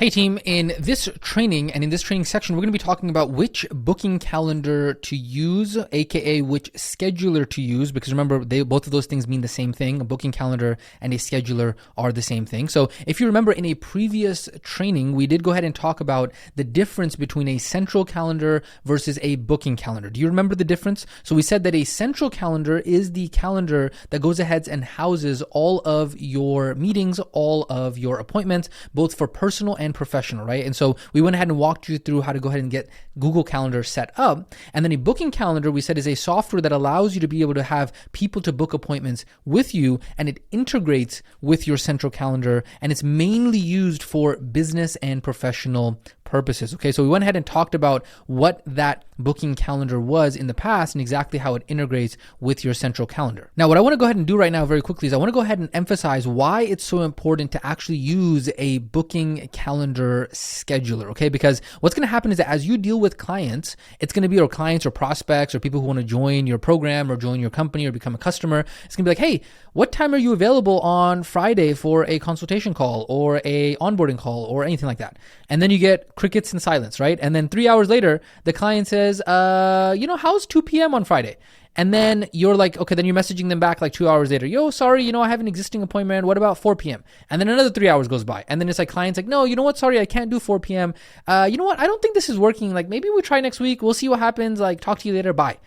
Hey team, in this training and in this training section, we're going to be talking about which booking calendar to use, aka which scheduler to use, because remember, both of those things mean the same thing. A booking calendar and a scheduler are the same thing. So if you remember in a previous training, we did go ahead and talk about the difference between a central calendar versus a booking calendar. Do you remember the difference? So we said that a central calendar is the calendar that goes ahead and houses all of your meetings, all of your appointments, both for personal and professional, right? And so we went ahead and walked you through how to go ahead and get Google Calendar set up. And then a booking calendar, we said, is a software that allows you to be able to have people to book appointments with you, and it integrates with your central calendar, and it's mainly used for business and professional purposes. Okay, so we went ahead and talked about what that booking calendar was in the past and exactly how it integrates with your central calendar. Now, what I want to go ahead and do right now very quickly is I want to go ahead and emphasize why it's so important to actually use a booking calendar scheduler, okay? Because what's going to happen is that as you deal with clients, it's going to be or clients or prospects or people who want to join your program or join your company or become a customer. It's going to be like, hey, what time are you available on Friday for a consultation call or a onboarding call or anything like that? And then you get crickets and silence, right? And then 3 hours later, the client says, how's 2 p.m. on Friday? And then you're like, okay, then you're messaging them back like 2 hours later. Yo, sorry, I have an existing appointment. What about 4 p.m.? And then another 3 hours goes by. And then it's like client's like, no, you know what? Sorry, I can't do 4 p.m. You know what? I don't think this is working. Like maybe we try next week. We'll see what happens. Like talk to you later. Bye.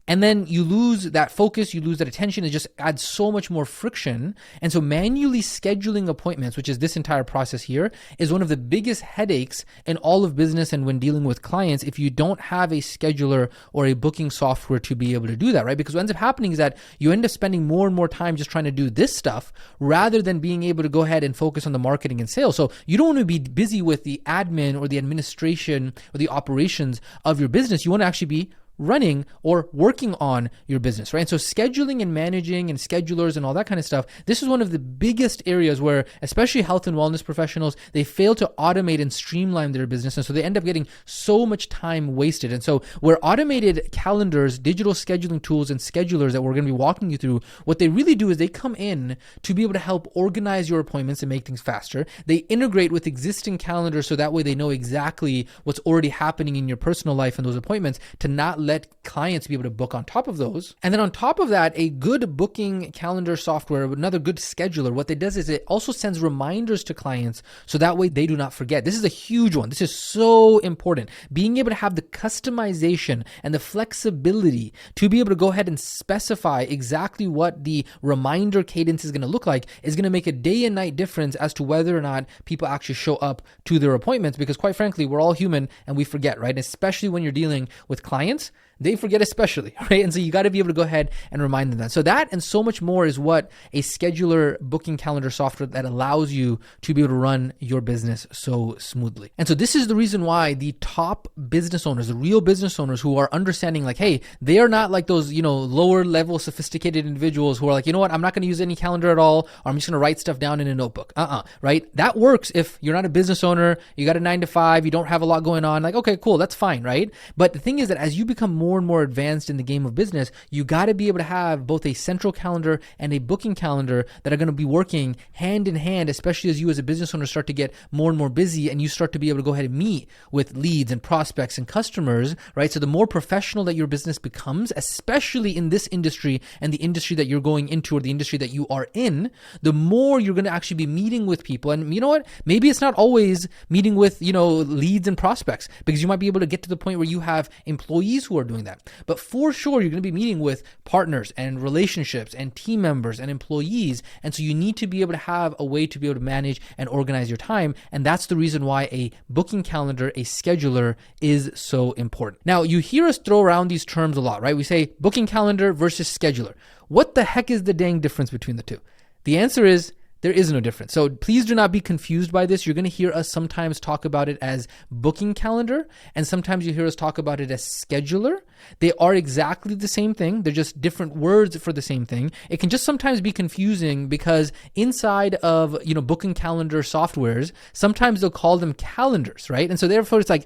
And then you lose that focus, you lose that attention. It just adds so much more friction. And so manually scheduling appointments, which is this entire process here, is one of the biggest headaches in all of business and when dealing with clients if you don't have a scheduler or a booking software to be able to do that, right? Because what ends up happening is that you end up spending more and more time just trying to do this stuff rather than being able to go ahead and focus on the marketing and sales. So you don't want to be busy with the admin or the administration or the operations of your business. You want to actually be running or working on your business, right? And so scheduling and managing and schedulers and all that kind of stuff, this is one of the biggest areas where, especially health and wellness professionals, they fail to automate and streamline their business. And so they end up getting so much time wasted. And so where automated calendars, digital scheduling tools, and schedulers that we're going to be walking you through, what they really do is they come in to be able to help organize your appointments and make things faster. They integrate with existing calendars so that way they know exactly what's already happening in your personal life and those appointments to not let clients be able to book on top of those. And then on top of that, a good booking calendar software, another good scheduler, what it does is it also sends reminders to clients so that way they do not forget. This is a huge one. This is so important. Being able to have the customization and the flexibility to be able to go ahead and specify exactly what the reminder cadence is going to look like is going to make a day and night difference as to whether or not people actually show up to their appointments, because quite frankly, we're all human and we forget, right? And especially when you're dealing with clients, they forget especially, right? And so you got to be able to go ahead and remind them that. So that and so much more is what a scheduler booking calendar software that allows you to be able to run your business so smoothly. And so this is the reason why the top business owners, the real business owners who are understanding like, hey, they are not like those, lower level sophisticated individuals who are like, you know what, I'm not going to use any calendar at all, or I'm just going to write stuff down in a notebook. Right? That works if you're not a business owner, you got a 9 to 5, you don't have a lot going on. Like, okay, cool, that's fine, right? But the thing is that as you become more and more advanced in the game of business, you got to be able to have both a central calendar and a booking calendar that are going to be working hand in hand, especially as you as a business owner start to get more and more busy and you start to be able to go ahead and meet with leads and prospects and customers, right? So the more professional that your business becomes, especially in this industry and the industry that you're going into or the industry that you are in, the more you're going to actually be meeting with people. And you know what? Maybe it's not always meeting with, leads and prospects, because you might be able to get to the point where you have employees who are doing that. But for sure, you're going to be meeting with partners and relationships and team members and employees. And so you need to be able to have a way to be able to manage and organize your time. And that's the reason why a booking calendar, a scheduler, is so important. Now, you hear us throw around these terms a lot, right? We say booking calendar versus scheduler. What the heck is the dang difference between the two? The answer is there is no difference. So please do not be confused by this. You're going to hear us sometimes talk about it as booking calendar, and sometimes you hear us talk about it as scheduler. They are exactly the same thing. They're just different words for the same thing. It can just sometimes be confusing because inside of, booking calendar softwares, sometimes they'll call them calendars, right? And so therefore it's like,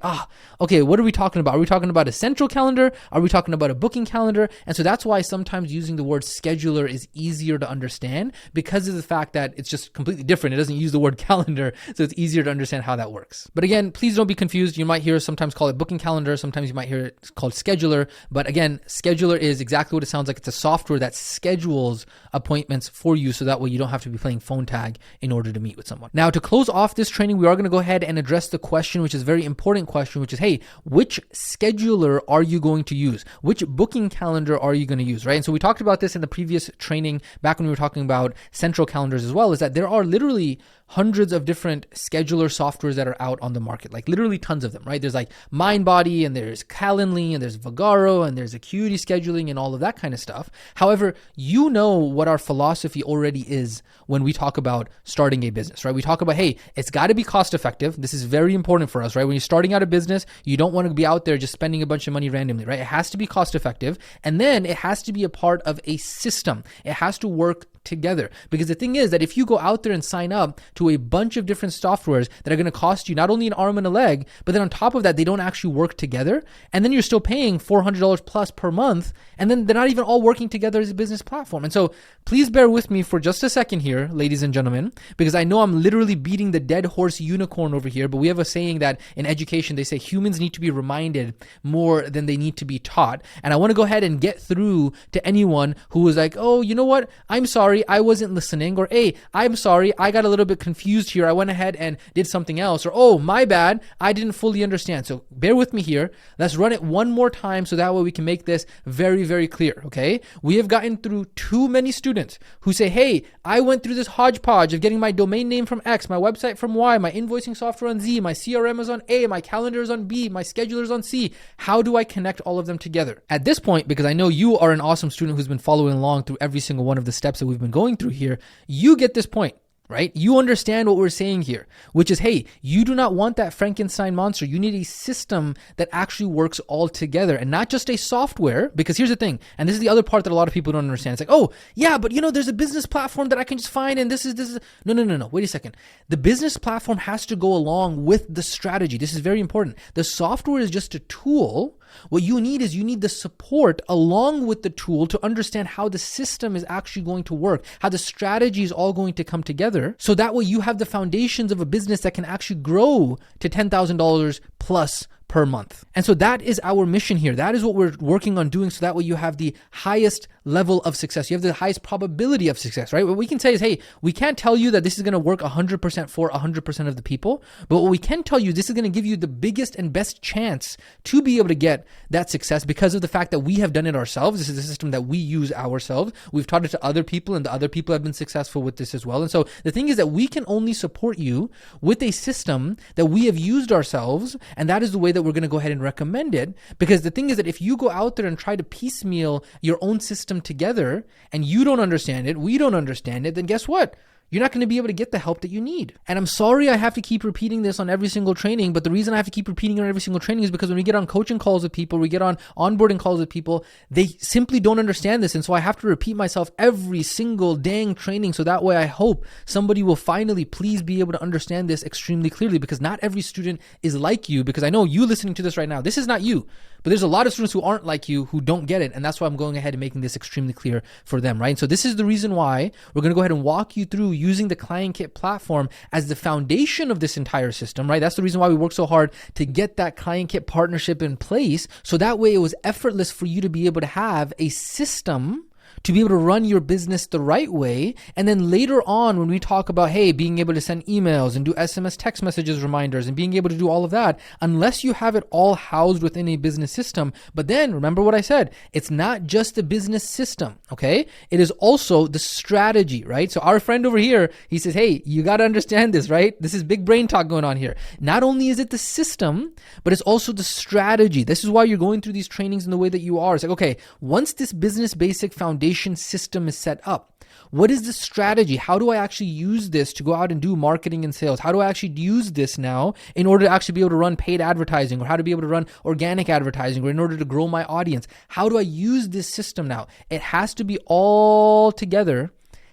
okay, what are we talking about? Are we talking about a central calendar? Are we talking about a booking calendar? And so that's why sometimes using the word scheduler is easier to understand because of the fact that it's just completely different. It doesn't use the word calendar, so it's easier to understand how that works. But again, please don't be confused. You might hear us sometimes call it booking calendar. Sometimes you might hear it called scheduler. But again, scheduler is exactly what it sounds like. It's a software that schedules appointments for you so that way you don't have to be playing phone tag in order to meet with someone. Now, to close off this training, we are going to go ahead and address the question, which is a very important question, which is, hey, which scheduler are you going to use? Which booking calendar are you going to use, right? And so we talked about this in the previous training back when we were talking about central calendars as well, is that there are literally hundreds of different scheduler softwares that are out on the market, like literally tons of them, right? There's like Mindbody and there's Calendly and there's Vagaro and there's Acuity Scheduling and all of that kind of stuff. However, you know what our philosophy already is when we talk about starting a business, right? We talk about, hey, it's got to be cost effective. This is very important for us, right? When you're starting out a business, you don't want to be out there just spending a bunch of money randomly, right? It has to be cost effective. And then it has to be a part of a system. It has to work together. Because the thing is that if you go out there and sign up to a bunch of different softwares that are going to cost you not only an arm and a leg, but then on top of that, they don't actually work together. And then you're still paying $400 plus per month. And then they're not even all working together as a business platform. And so please bear with me for just a second here, ladies and gentlemen, because I know I'm literally beating the dead horse unicorn over here, but we have a saying that in education, they say humans need to be reminded more than they need to be taught. And I want to go ahead and get through to anyone who was like, oh, you know what? I'm sorry, I wasn't listening. Or, hey, I'm sorry, I got a little bit confused here. I went ahead and did something else. Or, oh, my bad, I didn't fully understand. So bear with me here. Let's run it one more time so that way we can make this very, very clear, okay? We have gotten through too many students who say, hey, I went through this hodgepodge of getting my domain name from X, my website from Y, my invoicing software on Z, my CRM is on A, my calendar is on B, my scheduler is on C. How do I connect all of them together? At this point, because I know you are an awesome student who's been following along through every single one of the steps that we've been going through here, you get this point. Right? You understand what we're saying here, which is, hey, you do not want that Frankenstein monster. You need a system that actually works all together and not just a software, because here's the thing. And this is the other part that a lot of people don't understand. It's like, oh yeah, but there's a business platform that I can just find. And this is, no. Wait a second. The business platform has to go along with the strategy. This is very important. The software is just a tool. What you need is the support along with the tool to understand how the system is actually going to work, how the strategy is all going to come together. So that way you have the foundations of a business that can actually grow to $10,000 plus per month. And so that is our mission here. That is what we're working on doing. So that way you have the highest level of success. You have the highest probability of success, right? What we can say is, hey, we can't tell you that this is going to work 100% for 100% of the people, but what we can tell you, this is going to give you the biggest and best chance to be able to get that success because of the fact that we have done it ourselves. This is a system that we use ourselves. We've taught it to other people and the other people have been successful with this as well. And so the thing is that we can only support you with a system that we have used ourselves. And that is the way that we're going to go ahead and recommend it. Because the thing is that if you go out there and try to piecemeal your own system together and you don't understand it, we don't understand it, then guess what? You're not going to be able to get the help that you need. And I'm sorry I have to keep repeating this on every single training, but the reason I have to keep repeating it on every single training is because when we get on coaching calls with people, we get on onboarding calls with people, they simply don't understand this. And so I have to repeat myself every single dang training. So that way I hope somebody will finally please be able to understand this extremely clearly, because not every student is like you, because I know you listening to this right now, this is not you. But there's a lot of students who aren't like you who don't get it. And that's why I'm going ahead and making this extremely clear for them, right? And so this is the reason why we're going to go ahead and walk you through using the ClientKit platform as the foundation of this entire system, right? That's the reason why we work so hard to get that ClientKit partnership in place. So that way it was effortless for you to be able to have a system to be able to run your business the right way. And then later on, when we talk about, hey, being able to send emails and do SMS text messages reminders and being able to do all of that, unless you have it all housed within a business system. But then remember what I said, it's not just the business system, okay? It is also the strategy, right? So our friend over here, he says, hey, you got to understand this, right? This is big brain talk going on here. Not only is it the system, but it's also the strategy. This is why you're going through these trainings in the way that you are. It's like, okay, once this business basic foundation foundation system is set up. What is the strategy? How do I actually use this to go out and do marketing and sales? How do I actually use this now in order to actually be able to run paid advertising, or how to be able to run organic advertising, or in order to grow my audience? How do I use this system now? It has to be all together.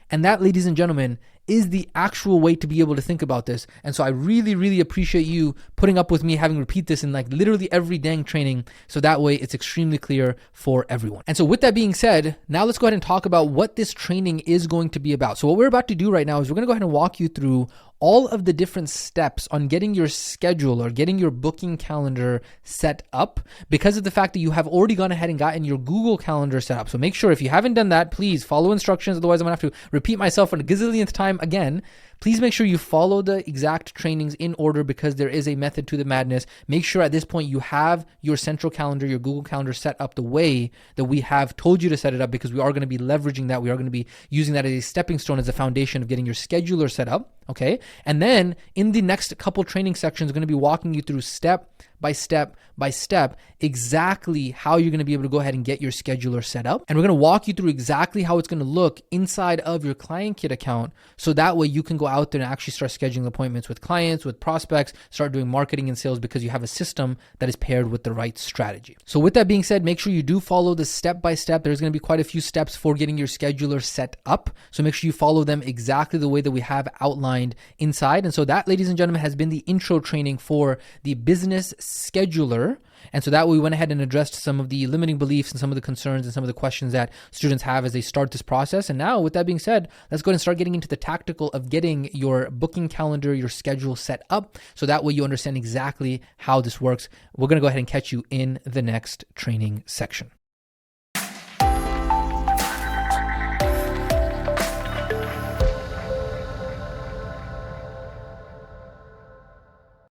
And that, ladies and gentlemen, is the actual way to be able to think about this. And so I really, really appreciate you putting up with me having repeat this in like literally every dang training, so that way it's extremely clear for everyone. And so with that being said, now let's go ahead and talk about what this training is going to be about. So what we're about to do right now is we're going to go ahead and walk you through all of the different steps on getting your schedule or getting your booking calendar set up, because of the fact that you have already gone ahead and gotten your Google Calendar set up. So make sure, if you haven't done that, please follow instructions. Otherwise, I'm going to have to repeat myself for the gazillionth time again. Please make sure you follow the exact trainings in order, because there is a method to the madness. Make sure at this point you have your central calendar, your Google Calendar set up the way that we have told you to set it up, because we are going to be leveraging that. We are going to be using that as a stepping stone, as a foundation of getting your scheduler set up. Okay. And then in the next couple training sections, we're going to be walking you through step by step by step exactly how you're going to be able to go ahead and get your scheduler set up. And we're going to walk you through exactly how it's going to look inside of your ClientKit account, so that way you can go out there and actually start scheduling appointments with clients, with prospects, start doing marketing and sales, because you have a system that is paired with the right strategy. So with that being said, make sure you do follow the step by step. There's going to be quite a few steps for getting your scheduler set up. So make sure you follow them exactly the way that we have outlined inside. And so that, ladies and gentlemen, has been the intro training for the business scheduler. And so that way we went ahead and addressed some of the limiting beliefs and some of the concerns and some of the questions that students have as they start this process. And now, with that being said, let's go ahead and start getting into the tactical of getting your booking calendar, your schedule set up, so that way you understand exactly how this works. We're going to go ahead and catch you in the next training section.